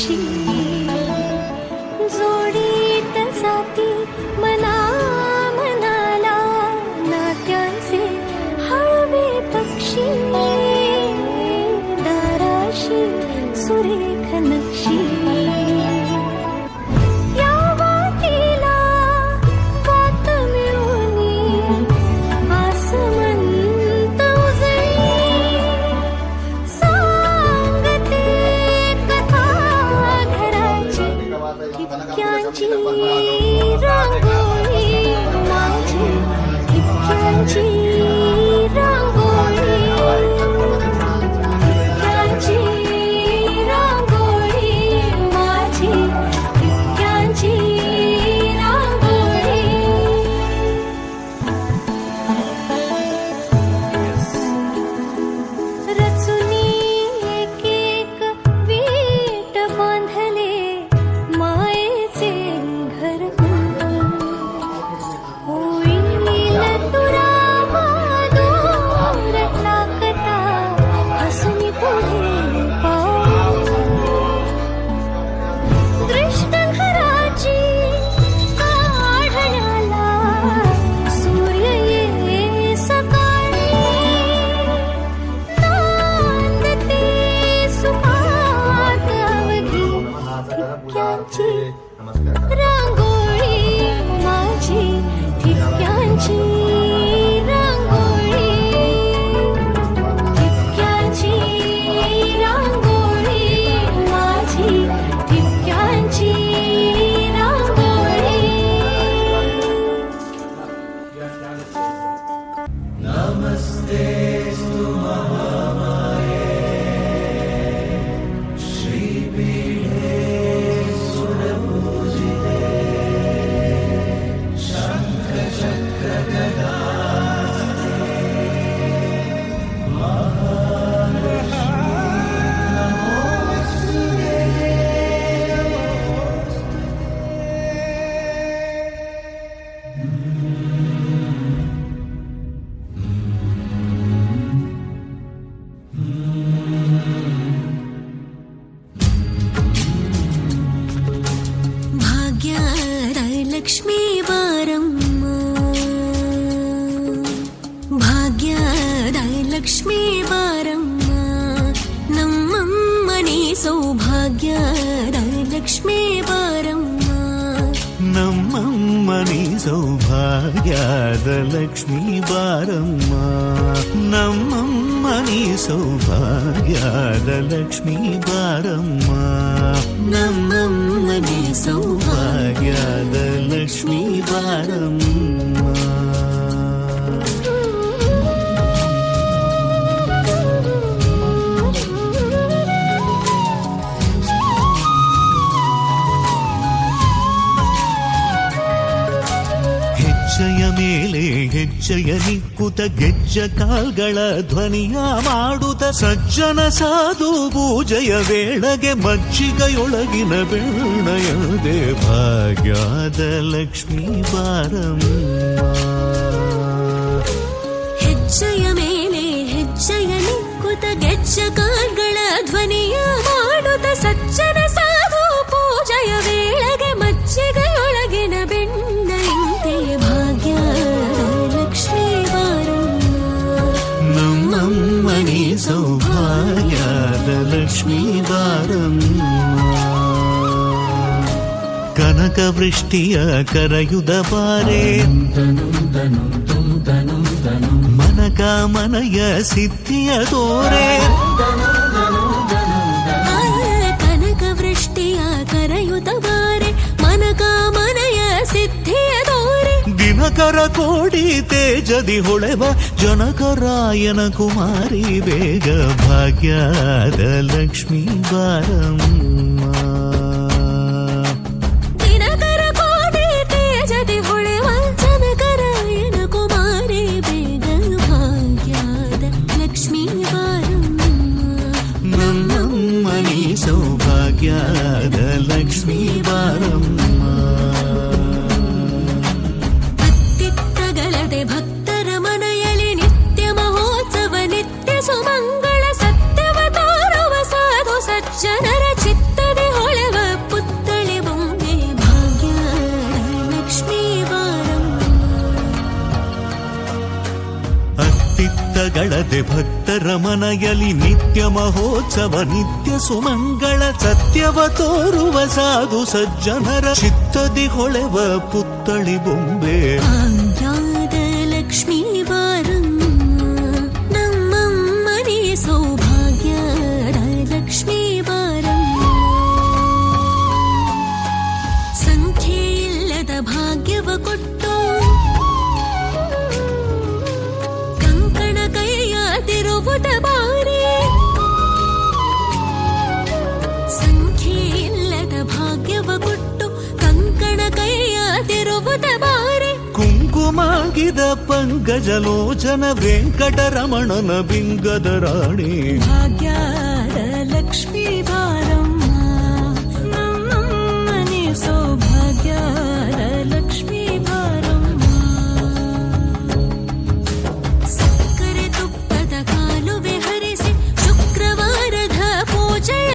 पक्षी जोडीत जाती मना मनाला नात्यांचे हळवे पक्षी दाराशी सुरेख नक्षी ಲಕ್ಷ್ಮೀ ಬಾರಮ್ಮ ಭಾಗ್ಯದ ಲಕ್ಷ್ಮೀ ಬಾರಮ್ಮ ನಮ್ಮಮ್ಮನಿ ಸೌಭಾಗ್ಯದ ಲಕ್ಷ್ಮೀ ಬಾರಮ್ಮ ನಮ್ಮಮ್ಮನಿ ಸೌಭಾಗ್ಯದ ಲಕ್ಷ್ಮೀ ಬಾರಮ್ಮ ನಮ್ಮಮ್ಮನಿ ಸೌಭಾಗ್ಯದ ಲಕ್ಷ್ಮೀ ಬಾರಮ್ಮ ನಮ್ಮಮ್ಮನಿ ಸೌಭಾಗ್ಯದ ಲಕ್ಷ್ಮೀ ಬಾರಮ್ಮ ಹೆಜ್ಜೆಯ ಮೇಲೆ ಹೆಜ್ಜೆಯ ನಿಕ್ಕುತ ಗೆಜ್ಜ ಕಾಲ್ಗಳ ಧ್ವನಿಯ ಮಾಡುತ್ತ ಸಜ್ಜನ ಸಾಧು ಪೂಜೆಯ ವೇಳೆಗೆ ಮಜ್ಜಿಗೆಯೊಳಗಿನ ಬೆಣ್ಣಯದೆ ಭಾಗ್ಯದ ಲಕ್ಷ್ಮೀ ಬಾರಮ್ಮ ಹೆಜ್ಜೆಯ ಮೇಲೆ ಹೆಜ್ಜೆಯ ನಿಕ್ಕುತ ಗೆಜ್ಜ ಕಾಲ್ಗಳ ಧ್ವನಿಯ ಮಾಡುತ್ತ ಸಜ್ಜನ ಸಾಧು ಪೂಜೆಯ ವೇಳೆಗೆ ಮಜ್ಜಿಗೆಯೊಳಗಿನ ಬೆಣ್ಣೆಯಂತೆ ಲಕ್ಷ್ಮೀ ಬಾರಮ್ಮ ನಮ್ಮಮ್ಮನಿ ಸೌಭಾಗ್ಯದ ಲಕ್ಷ್ಮೀ ಬಾರಮ್ಮ ಕನಕ ವೃಷ್ಟಿಯ ಕರೆಯುದ ಬಾರೆ ಮನಕ ಮನಯ ಸಿದ್ಧಿಯ ತೋರೆ ಕನಕ ವೃಷ್ಟಿಯ ಕರೆಯುದ ಬಾರೆ ಮನಕ ಮನಯ ಸಿದ್ಧಿಯ ತೋರೆ ದಿನಕರ ಕೋಡಿ ತೇಜದಿ ಹೊಳೆವ ಜನಕರಾಯನ ಕುಮಾರಿ ಬೇಗ ಭಾಗ್ಯದ ಲಕ್ಷ್ಮೀ ಬಾರಮ್ಮ ದಿನಕರ ಕೋಡಿ ತೇಜದಿ ಹೊಳೆವ ಜನಕರಾಯನ ಕುಮಾರಿ ಬೇಗ ಭಾಗ್ಯದ ಲಕ್ಷ್ಮೀ ಬಾರಮ್ಮ ನಮ್ಮಮ್ಮನಿ ಸೌಭಾಗ್ಯದ ಲಕ್ಷ್ಮೀ ಬಾರಮ್ಮ ಭಕ್ತರ ಮನೆಯಲ್ಲಿ ನಿತ್ಯ ಮಹೋತ್ಸವ ನಿತ್ಯ ಸುಮಂಗಳ ಸತ್ಯವ ತೋರುವ ಸಾಧು ಸಜ್ಜನರ ಚಿತ್ತದೆ ಹೊಳೆ ಮಂಗಳದೆ ಭಕ್ತರ ಮನೆಯಲ್ಲಿ ನಿತ್ಯ ಮಹೋತ್ಸವ ನಿತ್ಯ ಸುಮಂಗಳ ಸತ್ಯವ ತೋರುವ ಸಾಧು ಸಜ್ಜನರ ಚಿತ್ತದಿ ಹೊಳೆವ ಪುತ್ತಳಿ ಬೊಂಬೆ ಭಾಗ್ಯದ ಲಕ್ಷ್ಮೀ ಬಾರಮ್ಮ ನಮ್ಮಮ್ಮನೇ ಸೌಭಾಗ್ಯದ ಲಕ್ಷ್ಮೀ ಬಾರಮ್ಮ ಸಂಖ್ಯೆ ಇಲ್ಲದ ಭಾಗ್ಯವ ಕೊಟ್ಟು ಕಂಕಣ ಕೈಯಾದಿರುವುದ ಬಾರಿ ಸಂಖ್ಯೆ ಇಲ್ಲದ ಭಾಗ್ಯವ ಕೊಟ್ಟು ಕಂಕಣ ಕೈಯಾದಿರುವುದ ಬಾರಿ ಕುಂಕುಮಾಗಿದ ಪಂಕಜಲೋಚನ ವೆಂಕಟರಮಣನ ಬಿಂಗದ ರಾಣಿ ಭಾಗ್ಯದ ಲಕ್ಷ್ಮೀ ಬಾರಮ್ಮ